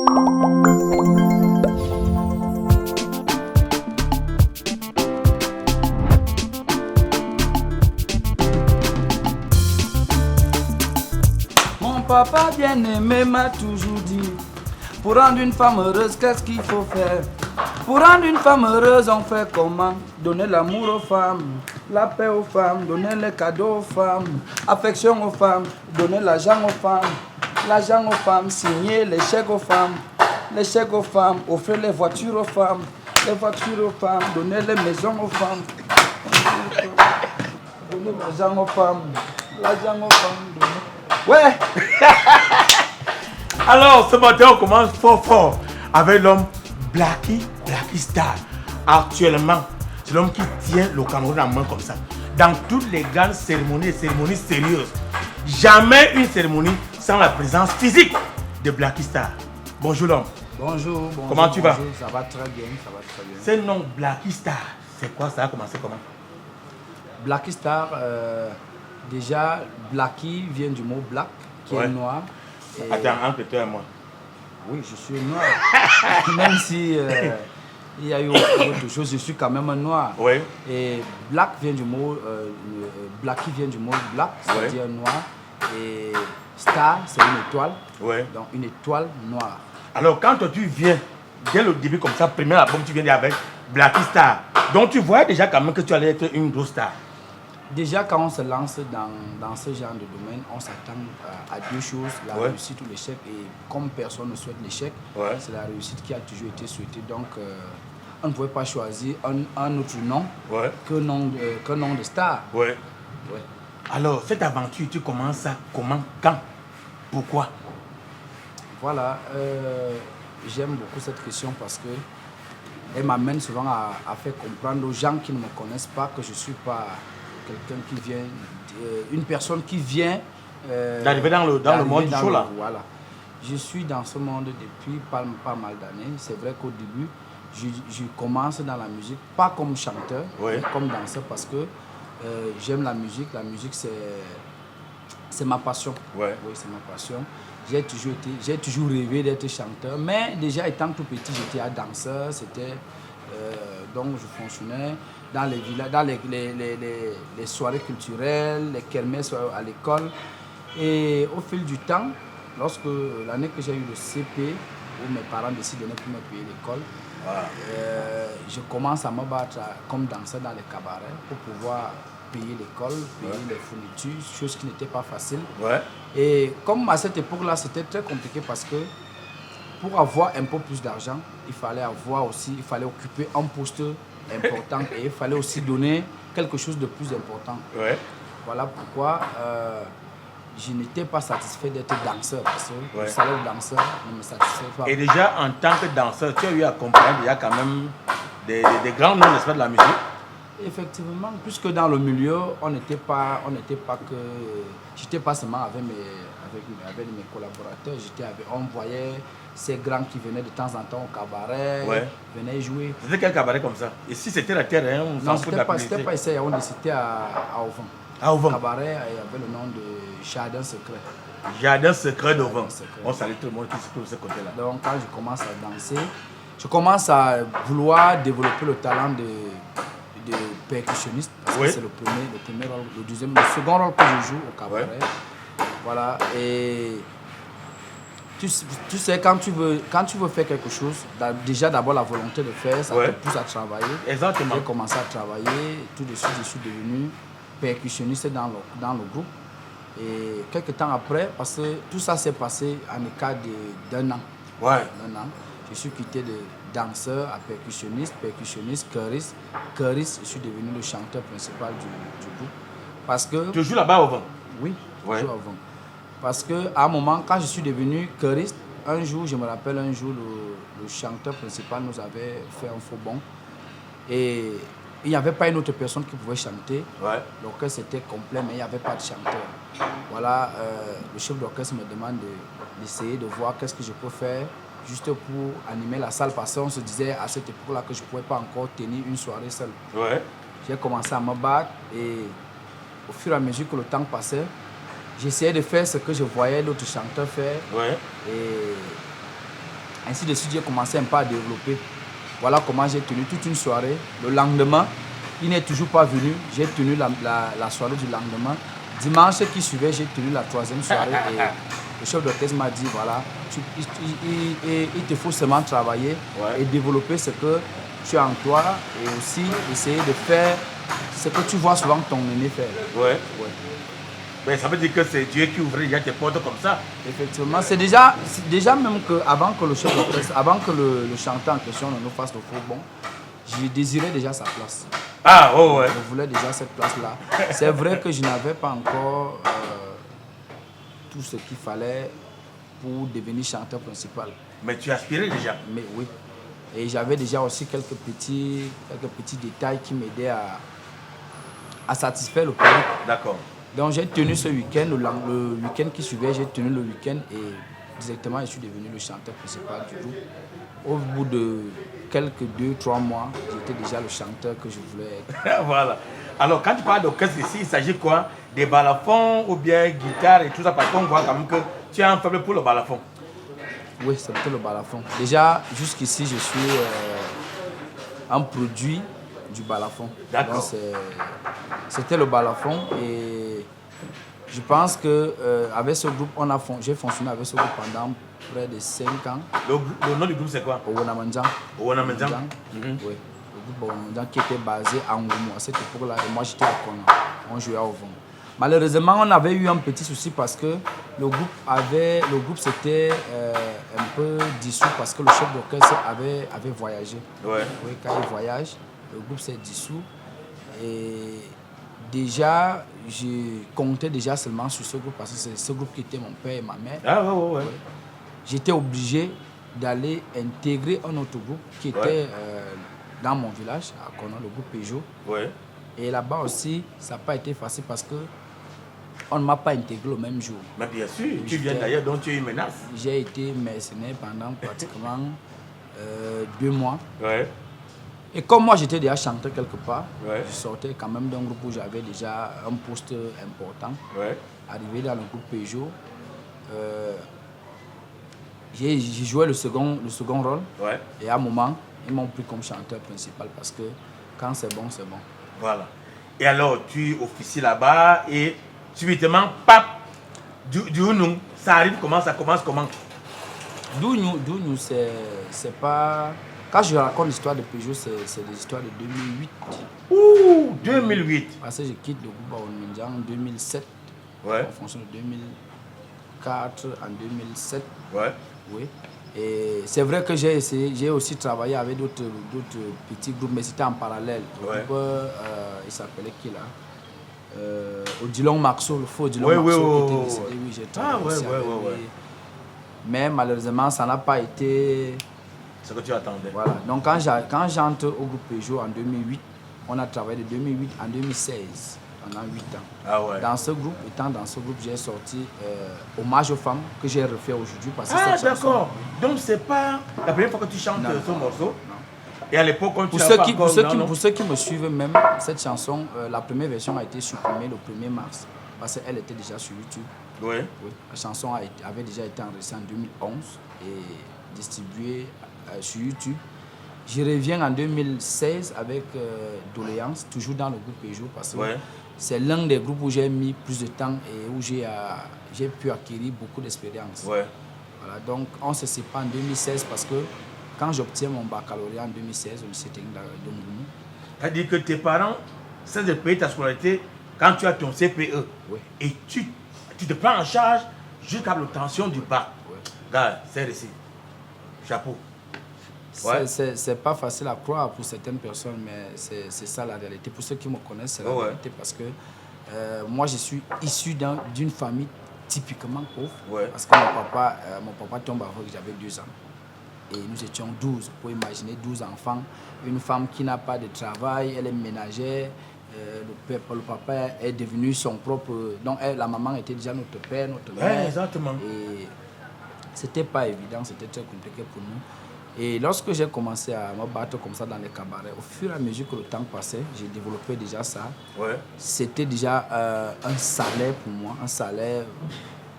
Mon papa bien-aimé m'a toujours dit, pour rendre une femme heureuse, qu'est-ce qu'il faut faire? Pour rendre une femme heureuse, on fait comment? Donner l'amour aux femmes, la paix aux femmes, donner les cadeaux aux femmes, affection aux femmes, donner l'argent aux femmes, signer les chèques aux femmes, offrir les voitures aux femmes, donner les maisons aux femmes, donner l'argent aux femmes, donner... Ouais. Alors, ce matin, on commence fort avec l'homme Blacky Star. Actuellement, c'est l'homme qui tient le Cameroun en main comme ça. Dans toutes les grandes cérémonies sérieuses, jamais une cérémonie sans la présence physique de Blacky Star. Bonjour l'homme. Bonjour. Comment tu vas? Ça va très bien, Ce nom Blacky Star, c'est quoi? Ça a commencé comment? Blacky Star, déjà, Blacky vient du mot black, qui est noir. Et... Attends, entre toi et moi. Oui, je suis noir. Même si il y a eu autre chose, je suis quand même un noir. Oui. Et black vient du mot, Blacky vient du mot black, c'est-à-dire noir. Et star, c'est une étoile. Oui. Donc une étoile noire. Alors quand toi, tu viens, dès le début comme ça, premier album, tu viens avec Blacky Star. Donc tu voyais déjà quand même que tu allais être une grosse star. Déjà, quand on se lance dans ce genre de domaine, on s'attend à deux choses, la réussite ou l'échec. Et comme personne ne souhaite l'échec, c'est la réussite qui a toujours été souhaitée. Donc, on ne pouvait pas choisir un autre nom qu'un nom de star. Alors, cette aventure, tu commences ça comment, quand, pourquoi? Voilà, j'aime beaucoup cette question parce que elle m'amène souvent à faire comprendre aux gens qui ne me connaissent pas que je ne suis pas... quelqu'un qui vient, une personne qui vient d'arriver dans le monde du show là. Voilà. Je suis dans ce monde depuis pas mal d'années. C'est vrai qu'au début, je commence dans la musique, pas comme chanteur, mais comme danseur parce que j'aime la musique. La musique, c'est ma passion. Oui, c'est ma passion. J'ai toujours rêvé d'être chanteur, mais déjà étant tout petit, j'étais un danseur. Donc je fonctionnais dans les villages, dans les soirées culturelles, les kermesses à l'école. Et au fil du temps, lorsque l'année que j'ai eu le CP, où mes parents décident de ne plus me payer l'école, je commence à me battre comme danseur dans les cabarets pour pouvoir payer l'école, payer les fournitures, chose qui n'était pas facile. Et comme à cette époque-là, c'était très compliqué parce que pour avoir un peu plus d'argent, il fallait occuper un poste important et il fallait aussi donner quelque chose de plus important. Voilà pourquoi je n'étais pas satisfait d'être danseur parce que le salaire de danseur ne me satisfait pas. Et déjà en tant que danseur, tu as eu à comprendre, il y a quand même des grands noms, n'est-ce pas, de la musique? Effectivement, puisque dans le milieu, j'étais pas seulement avec mes collaborateurs, on voyait ces grands qui venaient de temps en temps au cabaret, venaient jouer. C'était quel cabaret comme ça? Ici, c'était la terre, hein? Non, c'était pas ici, c'était à Auvin. À Auvin. Le cabaret avait le nom de Jardin Secret. Jardin Secret d'Auvin. On salue tout le monde qui se trouve de ce côté-là. Donc, quand je commence à danser, je commence à vouloir développer le talent de percussionniste. Parce que c'est le premier rôle, le second rôle que je joue au cabaret. Voilà, et tu sais, quand tu veux faire quelque chose, déjà d'abord la volonté de faire, ça te pousse à travailler. Exactement. J'ai commencé à travailler, tout de suite je suis devenu percussionniste dans le groupe. Et quelques temps après, parce que tout ça s'est passé en écart d'un an. Je suis quitté de danseur à percussionniste, choriste, je suis devenu le chanteur principal du groupe. Parce que... Tu joues là-bas au vent? Oui, je joue au vent. Parce qu'à un moment, quand je suis devenu choriste, un jour, je me rappelle, le chanteur principal nous avait fait un faux bond. Et il n'y avait pas une autre personne qui pouvait chanter. L'orchestre était complet, mais il n'y avait pas de chanteur. Voilà, le chef d'orchestre me demande d'essayer de voir qu'est-ce que je peux faire juste pour animer la salle, parce qu'on se disait à cette époque-là que je ne pouvais pas encore tenir une soirée seule. J'ai commencé à me battre et au fur et à mesure que le temps passait, j'essayais de faire ce que je voyais l'autre chanteur faire. Et Ainsi de suite, j'ai commencé un peu à développer. Voilà comment j'ai tenu toute une soirée. Le lendemain, il n'est toujours pas venu. J'ai tenu la soirée du lendemain. Dimanche qui suivait, j'ai tenu la 3e soirée. Et le chef d'orchestre m'a dit, voilà, il te faut seulement travailler et développer ce que tu as en toi et aussi essayer de faire ce que tu vois souvent ton aîné faire. Mais ça veut dire que c'est Dieu qui ouvre déjà tes portes comme ça. Effectivement, c'est déjà même que avant que le chef d'orchestre, avant que le chanteur en question ne nous fasse le faux bon, je désirais déjà sa place. Ah, oh ouais. Je voulais déjà cette place-là. C'est vrai que je n'avais pas encore tout ce qu'il fallait pour devenir chanteur principal. Mais tu aspirais déjà. Mais oui. Et j'avais déjà aussi quelques petits détails qui m'aidaient à satisfaire le public. D'accord. Donc j'ai tenu ce week-end, le week-end qui suivait, j'ai tenu le week-end et directement je suis devenu le chanteur principal du groupe. Au bout de quelques 2-3 mois, j'étais déjà le chanteur que je voulais être. Voilà. Alors quand tu parles d'orchestre ici, il s'agit quoi? Des balafons ou bien guitare et tout ça, parce qu'on voit quand même que tu as un faible pour le balafon. Oui, c'est plutôt le balafon. Déjà, jusqu'ici, je suis un produit du balafon. D'accord. C'était le balafon et je pense que avec ce groupe, j'ai fonctionné avec ce groupe pendant près de 5 ans. Le nom du groupe c'est quoi? Owonamandian. Owonamandian. Oui, le groupe Owonamandian qui était basé à Ngoumou à cette époque-là et moi j'étais à Kona. On jouait au vent. Malheureusement, on avait eu un petit souci parce que le groupe s'était un peu dissous parce que le chef d'orchestre avait voyagé. Ouais. Oui, quand il voyage, le groupe s'est dissous. Et déjà, je comptais déjà seulement sur ce groupe parce que c'est ce groupe qui était mon père et ma mère. Ah ouais. J'étais obligé d'aller intégrer un autre groupe qui était dans mon village, à Kona, le groupe Peugeot. Ouais. Et là-bas aussi, ça n'a pas été facile parce que on ne m'a pas intégré le même jour. Mais bien sûr, tu viens d'ailleurs, donc tu es une menace. J'ai été mercenaire pendant pratiquement 2 mois. Ouais. Et comme moi j'étais déjà chanteur quelque part, Ouais. je sortais quand même d'un groupe où j'avais déjà un poste important. Ouais. Arrivé dans le groupe Peugeot, j'ai joué le second rôle. Ouais. Et à un moment, ils m'ont pris comme chanteur principal parce que quand c'est bon, c'est bon. Voilà. Et alors, tu officies là-bas et subitement, pap, du Ounou, ça arrive comment? Ça commence comment? Dounou, c'est pas... Quand je raconte l'histoire de Peugeot, c'est des histoires de 2008. Ouh, 2008. Parce que je quitte le groupe Baoulmindia en 2007. Ouais. En fonction de 2004, en 2007. Ouais. Oui. Et c'est vrai que j'ai aussi travaillé avec d'autres petits groupes, mais c'était en parallèle. Le groupe, il s'appelait qui là? Odilon Maxo, le faux Odilon Maxo qui était décédé. Oui, j'ai travaillé aussi avec lui. Mais malheureusement, ça n'a pas été ce que tu attendais. Voilà. Donc quand j'entre au groupe Peugeot en 2008, on a travaillé de 2008 en 2016, pendant 8 ans. Ah ouais. Dans ce groupe, j'ai sorti Hommage aux femmes que j'ai refait aujourd'hui parce que d'accord. Donc c'est pas la première fois que tu chantes ce morceau. Non. Et à l'époque, quand pour ceux qui me suivent même, cette chanson, la première version a été supprimée le 1er mars parce qu'elle était déjà sur YouTube. Oui. La chanson avait déjà été enregistrée en 2011 et distribuée sur YouTube. Je reviens en 2016 avec Doléance, toujours dans le groupe Peugeot, parce que c'est l'un des groupes où j'ai mis plus de temps et où j'ai pu acquérir beaucoup d'expérience. Ouais. Voilà, donc on se sépare en 2016 parce que quand j'obtiens mon baccalauréat en 2016 au lycée technique de Ngoumou. C'est-à-dire que tes parents cessent de payer ta scolarité quand tu as ton CPE. Oui. Et tu te prends en charge jusqu'à l'obtention du bac. Oui. Regarde, c'est ici. Chapeau. C'est pas facile à croire pour certaines personnes, mais c'est ça la réalité. Pour ceux qui me connaissent, c'est la réalité parce que moi, je suis issu d'une famille typiquement pauvre. Ouais. Parce que mon papa tombe avant que j'avais 2 ans. Et nous étions 12. Pour imaginer 12 enfants. Une femme qui n'a pas de travail, elle est ménagère. Le papa est devenu son propre... Donc la maman était déjà notre père, notre mère. Exactement. Et c'était pas évident, c'était très compliqué pour nous. Et lorsque j'ai commencé à me battre comme ça dans les cabarets, au fur et à mesure que le temps passait, j'ai développé déjà ça. Ouais. C'était déjà un salaire pour moi, un salaire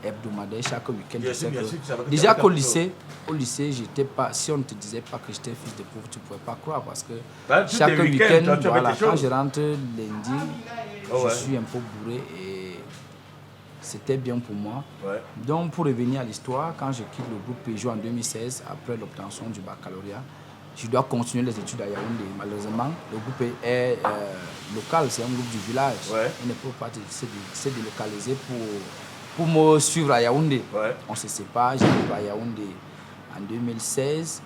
hebdomadaire chaque week-end. Bien sûr, Déjà qu'au lycée, j'étais pas, si on ne te disait pas que j'étais fils de pauvre, tu ne pouvais pas croire parce que chaque week-end, voilà, quand je rentre lundi, je suis un peu bourré et c'était bien pour moi. Ouais. Donc pour revenir à l'histoire, quand je quitte le groupe Peugeot en 2016, après l'obtention du baccalauréat, je dois continuer les études à Yaoundé. Malheureusement, le groupe est local, c'est un groupe du village. Ouais. Il ne peut pas se délocaliser pour me suivre à Yaoundé. Ouais. On se sépare, j'arrive à Yaoundé en 2016.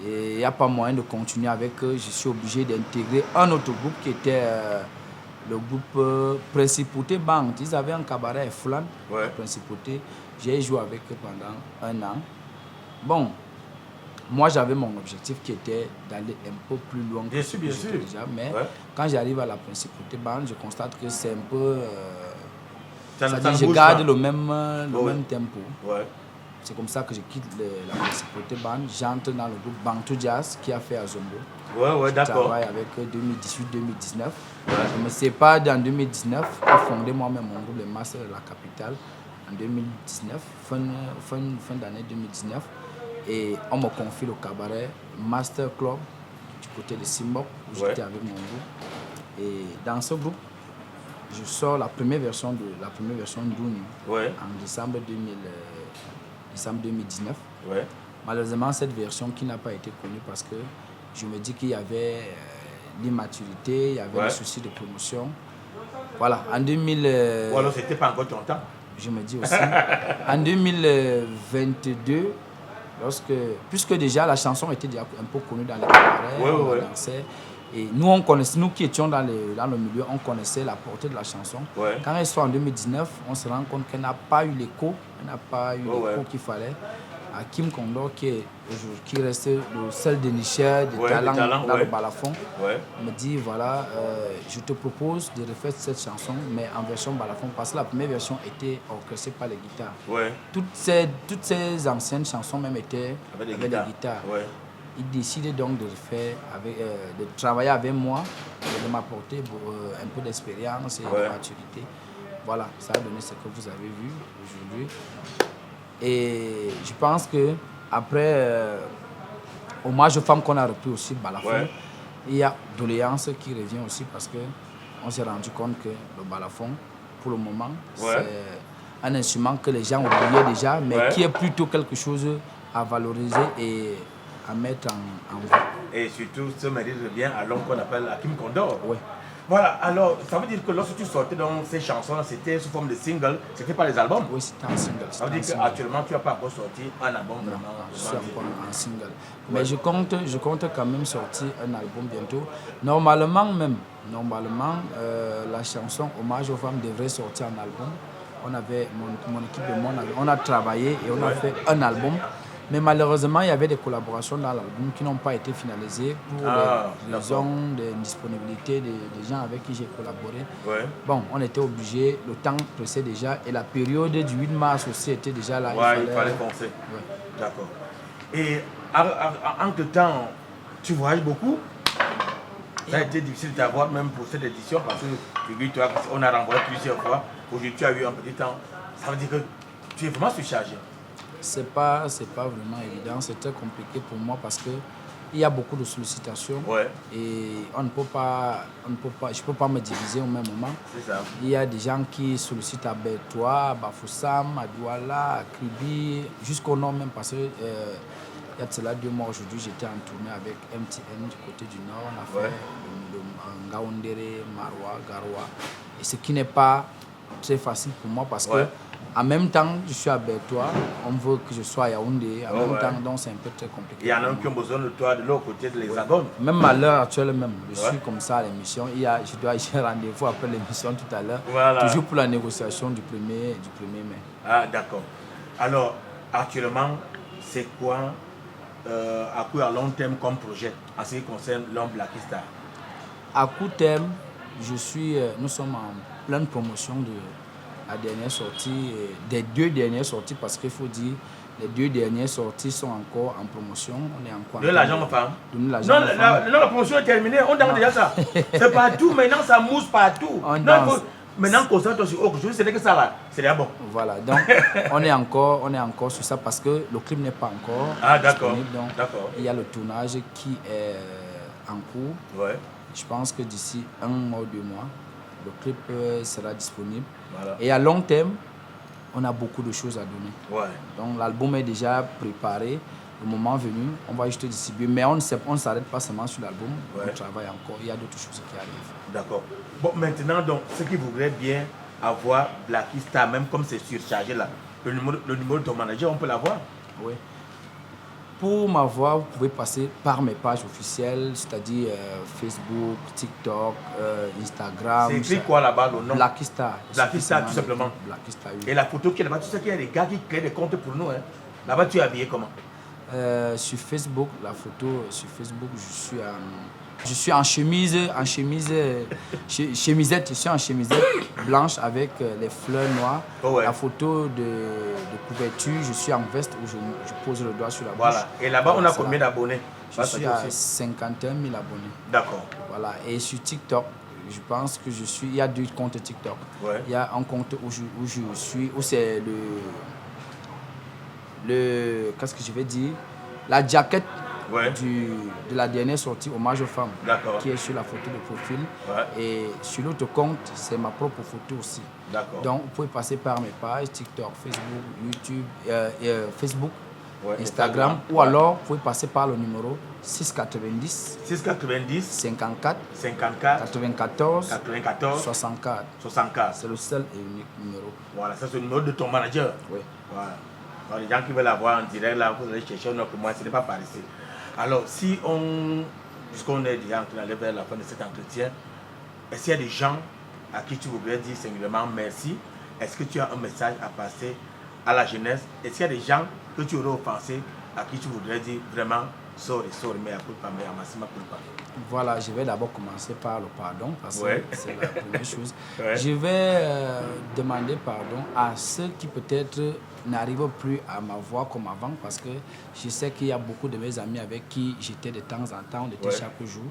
Et il n'y a pas moyen de continuer avec eux. Je suis obligé d'intégrer un autre groupe qui était le groupe Principauté Band. Ils avaient un cabaret à Foulan, ouais. Principauté. J'ai joué avec eux pendant 1 an. Bon, moi j'avais mon objectif qui était d'aller un peu plus loin que ce que j'étais déjà. Mais ouais. Quand j'arrive à la Principauté Band, je constate que c'est un peu... je garde le même tempo. Ouais. C'est comme ça que je quitte la Principauté Band. J'entre dans le groupe Bantu Jazz qui a fait à Zombo. Ouais, d'accord. Je travaille avec 2018-2019. Ouais. Je me sépare en 2019 pour fonder moi-même mon groupe, le Master de la Capitale, en 2019, fin d'année 2019. Et on me confie le cabaret Master Club du côté de Simbok, où j'étais avec mon groupe. Et dans ce groupe, je sors la première version d'Ouni en décembre 2019. Ouais. Malheureusement, cette version qui n'a pas été connue parce que je me dis qu'il y avait l'immaturité, il y avait des soucis de promotion. Voilà, en 2000... Ou alors c'était pas encore ton temps. Je me dis aussi. En 2022, puisque déjà la chanson était déjà un peu connue dans les cabarets, on dansait. Et nous qui étions dans le milieu, on connaissait la portée de la chanson. Ouais. Quand elle sort en 2019, on se rend compte qu'elle n'a pas eu l'écho, qu'il fallait. Kim Condor, qui reste le seul dénicheur de talent dans le balafon, me dit voilà, je te propose de refaire cette chanson, mais en version balafon, parce que la première version était orchestrée par les guitares. Ouais. Toutes ces anciennes chansons même étaient avec des guitares. Ouais. Il décide donc de travailler avec moi, de m'apporter un peu d'expérience et de maturité. Voilà, ça a donné ce que vous avez vu aujourd'hui. Et je pense que après hommage aux femmes qu'on a repris aussi balafon, il y a doléance qui revient aussi parce que on s'est rendu compte que le balafon, pour le moment, c'est un instrument que les gens oubliaient déjà, mais qui est plutôt quelque chose à valoriser et à mettre en voie. Et surtout, ce mérite revient à l'homme qu'on appelle Kim Condor. Ouais. Voilà, alors ça veut dire que lorsque tu sortais dans ces chansons, c'était sous forme de single, c'était pas les albums? Oui, c'était un single. Ça veut dire qu'actuellement, tu n'as pas encore sorti un album vraiment? Non, je suis encore en single. Mais je compte quand même sortir un album bientôt. Normalement, la chanson Hommage aux femmes devrait sortir en album. On avait, mon équipe et moi, on a travaillé et on a fait un album. Mais malheureusement, il y avait des collaborations dans l'album qui n'ont pas été finalisées pour des raisons de disponibilité des gens avec qui j'ai collaboré. Ouais. Bon, on était obligés, le temps pressait déjà et la période du 8 mars aussi était déjà là. Il fallait penser. Ouais. D'accord. Et entre-temps, tu voyages beaucoup? Ça a été difficile de t'avoir même pour cette édition parce que on a rencontré plusieurs fois. Aujourd'hui, tu as eu un petit temps. Ça veut dire que tu es vraiment surchargé. C'est pas vraiment évident, c'est très compliqué pour moi parce que il y a beaucoup de sollicitations et je peux pas me diviser au même moment. C'est ça. Il y a des gens qui sollicitent à Bertois, à Bafoussam, à Douala, à Kribi, jusqu'au nord même parce que il y a de cela 2 mois aujourd'hui, j'étais en tournée avec MTN du côté du nord, on a fait le Ngaoundéré, Maroua, Garoua, et ce qui n'est pas très facile pour moi parce que en même temps, je suis à Bertois, on veut que je sois à Yaoundé, en même temps, donc c'est un peu très compliqué. Il y en a qui ont besoin de toi de l'autre côté de l'Hexagone. Même à l'heure actuelle, je suis comme ça à l'émission. J'ai rendez-vous après l'émission tout à l'heure, toujours pour la négociation du 1er mai. Ah, d'accord. Alors, actuellement, c'est quoi à court à long terme comme projet en ce qui concerne l'homme Black Star? À court terme, nous sommes en pleine promotion de la dernière sortie, des 2 dernières sorties, parce qu'il faut dire les 2 dernières sorties sont encore en promotion. On est encore de l'argent aux femmes. Non, la promotion est terminée, on danse déjà ça. C'est partout, maintenant ça mousse partout. Maintenant, concentre sur autre chose, ce n'est que ça là. C'est déjà bon. Voilà, donc on est encore sur ça parce que le clip n'est pas encore disponible. Donc, il y a le tournage qui est en cours. Ouais. Je pense que d'ici 1 mois ou 2 mois, le clip sera disponible. Voilà. Et à long terme, on a beaucoup de choses à donner. Ouais. Donc l'album est déjà préparé. Le moment venu, on va juste distribuer. Mais on ne s'arrête pas seulement sur l'album. Ouais. On travaille encore. Il y a d'autres choses qui arrivent. D'accord. Bon, maintenant, donc, ceux qui voudraient bien avoir Blacky Star, même comme c'est surchargé là, le numéro de ton manager, on peut l'avoir? Oui. Pour m'avoir, vous pouvez passer par mes pages officielles, c'est-à-dire Facebook, TikTok, Instagram. C'est écrit quoi là-bas, le nom? Blacky Star. Blacky Star, tout simplement. Blacky Star, oui. Et la photo qui est là-bas, tu sais qu'il y a des gars qui créent des comptes pour nous. Hein. Là-bas, tu es habillé comment? Sur Facebook, la photo, sur Facebook, je suis en chemisette, je suis en chemisette blanche avec les fleurs noires. Oh ouais. La photo de couverture, je suis en veste où je pose le doigt sur la bouche. Voilà. Et là-bas, on a combien d'abonnés? Je suis à 51 000 abonnés. D'accord. Voilà. Et sur TikTok, je pense que il y a 2 comptes TikTok. Ouais. Il y a un compte où c'est qu'est-ce que je vais dire, la jaquette de la dernière sortie Hommage aux femmes qui est sur la photo de profil. Ouais. Et sur l'autre compte, c'est ma propre photo aussi. Donc vous pouvez passer par mes pages TikTok, Facebook, YouTube, Facebook, Instagram, ou alors vous pouvez passer par le numéro 690 54 94 64. C'est le seul et unique numéro. Voilà, ça c'est le numéro de ton manager. Oui. Voilà. Alors, les gens qui veulent avoir en direct, là, vous allez chercher un autre moi, ce n'est pas par ici. Alors, puisqu'on est déjà en train d'aller vers la fin de cet entretien, est-ce qu'il y a des gens à qui tu voudrais dire singulièrement merci? Est-ce que tu as un message à passer à la jeunesse? Est-ce qu'il y a des gens que tu aurais offensés à qui tu voudrais dire vraiment sorry, mais à culpa, mais à massima culpa? Voilà, je vais d'abord commencer par le pardon parce que c'est la première chose. Je vais demander pardon à ceux qui peut-être n'arrivent plus à m'avoir comme avant parce que je sais qu'il y a beaucoup de mes amis avec qui j'étais de temps en temps, on était chaque jour.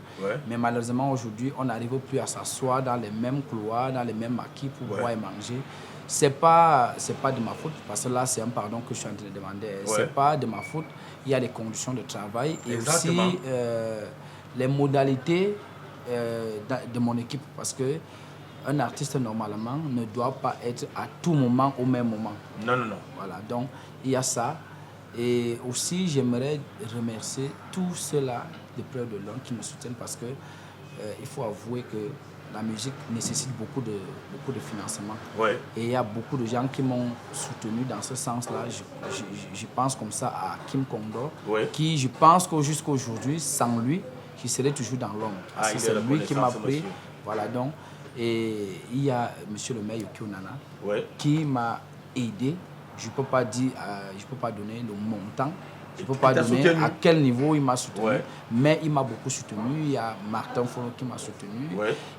Mais malheureusement aujourd'hui, on n'arrive plus à s'asseoir dans les mêmes couloirs, dans les mêmes maquis pour boire et manger. C'est pas de ma faute parce que là c'est un pardon que je suis en train de demander. C'est pas de ma faute. Il y a des conditions de travail et aussi les modalités de mon équipe parce que un artiste normalement ne doit pas être à tout moment au même moment. Non. Voilà, donc il y a ça. Et aussi j'aimerais remercier tous ceux-là de près de l'homme qui me soutiennent parce que il faut avouer que la musique nécessite beaucoup de financement. Ouais. Et il y a beaucoup de gens qui m'ont soutenu dans ce sens-là. Je pense comme ça à Kim Kondo, qui je pense que jusqu'à aujourd'hui, sans lui, je serais toujours dans l'ombre. Parce que c'est lui qui m'a pris. Voilà, donc. Et il y a M. le maire Yokio Nana qui m'a aidé. Je ne peux pas donner le montant. Je ne peux pas donner à quel niveau il m'a soutenu, mais il m'a beaucoup soutenu. Il y a Martin Fono qui m'a soutenu,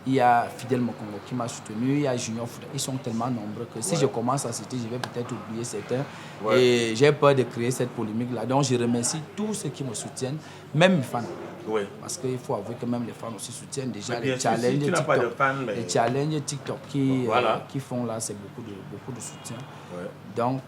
il y a Fidel Mokongo qui m'a soutenu, il y a Junior Fouda. Ils sont tellement nombreux que si je commence à citer, je vais peut-être oublier certains. Et j'ai peur de créer cette polémique-là. Donc je remercie tous ceux qui me soutiennent, même mes fans. Parce qu'il faut avouer que même les fans aussi soutiennent déjà les challenges TikTok. Les challenges TikTok qui font là, c'est beaucoup de soutien. Donc,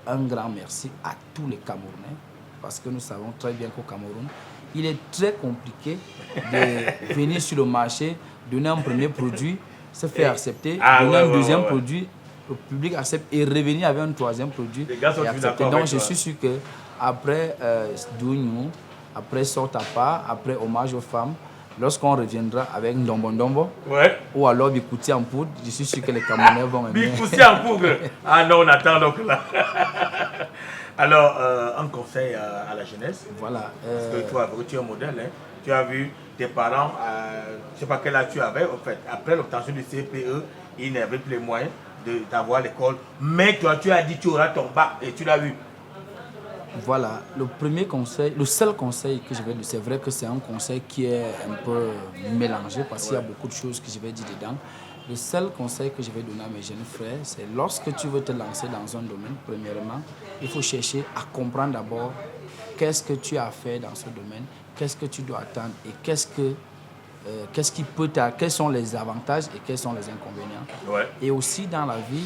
un grand merci à tous les Camerounais parce que nous savons très bien qu'au Cameroun, il est très compliqué de venir sur le marché, donner un premier produit, se faire accepter, donner un deuxième produit, le public accepte et revenir avec un troisième produit et accepter. Donc je suis sûr qu'après Douignou, après Sort à part, après Hommage aux femmes, lorsqu'on reviendra avec Ndombo Ndombo ou alors Bikouti en poudre, je suis sûr que les Camerounais vont aimer. Bikouti en poudre. Ah non, on attend donc là. Alors, un conseil à la jeunesse. Voilà. Parce que toi, tu es un modèle. Hein. Tu as vu tes parents, je ne sais pas quel âge tu avais, en fait. Après l'obtention du CPE, ils n'avaient plus les moyens d'avoir l'école. Mais toi, tu as dit que tu auras ton bac et tu l'as vu. Voilà, le premier conseil, le seul conseil que je vais dire, c'est vrai que c'est un conseil qui est un peu mélangé parce qu'il y a beaucoup de choses que je vais dire dedans. Le seul conseil que je vais donner à mes jeunes frères, c'est lorsque tu veux te lancer dans un domaine, premièrement, il faut chercher à comprendre d'abord qu'est-ce que tu as à faire dans ce domaine, qu'est-ce que tu dois attendre et qu'est-ce que quels sont les avantages et quels sont les inconvénients. Ouais. Et aussi dans la vie,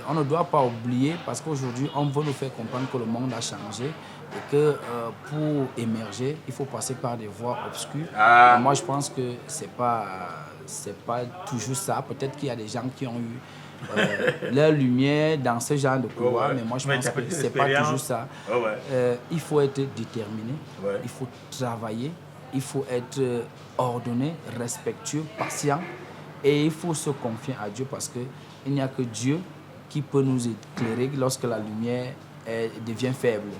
on ne doit pas oublier, parce qu'aujourd'hui, on veut nous faire comprendre que le monde a changé et que pour émerger, il faut passer par des voies obscures. Et moi, je pense que c'est pas toujours ça. Peut-être qu'il y a des gens qui ont eu leur lumière dans ce genre de pouvoir, mais moi, je pense que c'est pas toujours ça. Il faut être déterminé, il faut travailler, il faut être ordonné, respectueux, patient, et il faut se confier à Dieu parce qu'il n'y a que Dieu qui peut nous éclairer lorsque la lumière devient faible.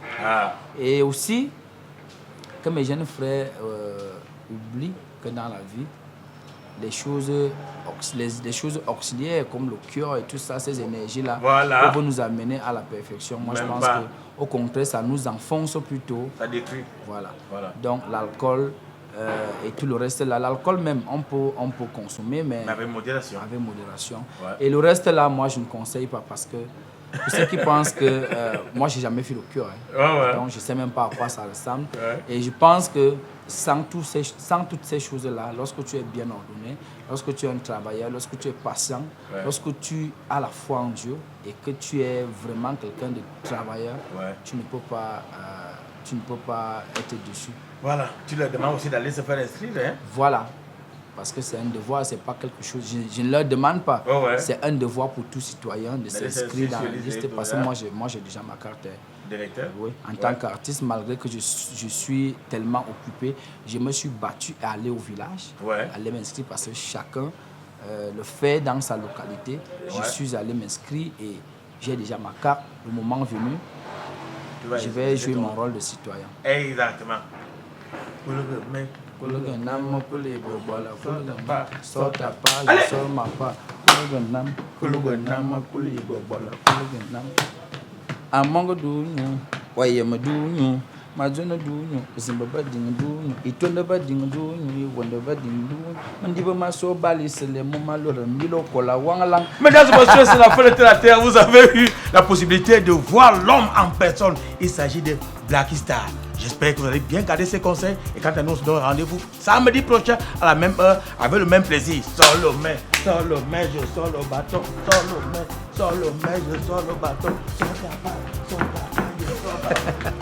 Et aussi, que mes jeunes frères oublient que dans la vie, les choses auxiliaires comme le cœur et tout ça, ces énergies-là, peuvent nous amener à la perfection. Moi, je pense qu'au contraire, ça nous enfonce plutôt. Ça détruit. Voilà. Donc, l'alcool et tout le reste là, l'alcool même, on peut consommer, mais avec modération. Et le reste là, moi, je ne conseille pas parce que pour ceux qui pensent que moi, j'ai jamais fait le cœur. Donc, je ne sais même pas à quoi ça ressemble. Et je pense que sans toutes ces choses-là, lorsque tu es bien ordonné, lorsque tu es un travailleur, lorsque tu es patient, lorsque tu as la foi en Dieu et que tu es vraiment quelqu'un de travailleur, tu ne peux pas être dessus. Voilà, tu leur demandes aussi d'aller se faire inscrire. Voilà. Parce que c'est un devoir, c'est pas quelque chose. Je ne leur demande pas. C'est un devoir pour tout citoyen de s'inscrire dans la liste. Parce que moi, j'ai déjà ma carte directeur. Oui. En tant qu'artiste, malgré que je suis tellement occupé, je me suis battu à aller au village, aller m'inscrire parce que chacun le fait dans sa localité. Je suis allé m'inscrire et j'ai déjà ma carte. Le moment venu, je vais jouer mon rôle de citoyen. Exactement. Amongo dunyo, wayema dunyo, majona dunyo, zimbaba ding dunyo, itonda ba ding dunyo, wanda ba ding dunyo, mandiba maso bali sele momalora milo kola wangalang. Mesdames et messieurs, c'est la fin de la terre. Vous avez eu la possibilité de voir l'homme en personne. Il s'agit de Blacky Star. J'espère que vous allez bien garder ces conseils et quant à nous, on se donne rendez-vous samedi prochain à la même heure avec le même plaisir. Sors le main, je sors le bâton. Sors le main, je sors le bâton. Sors ta part, je sors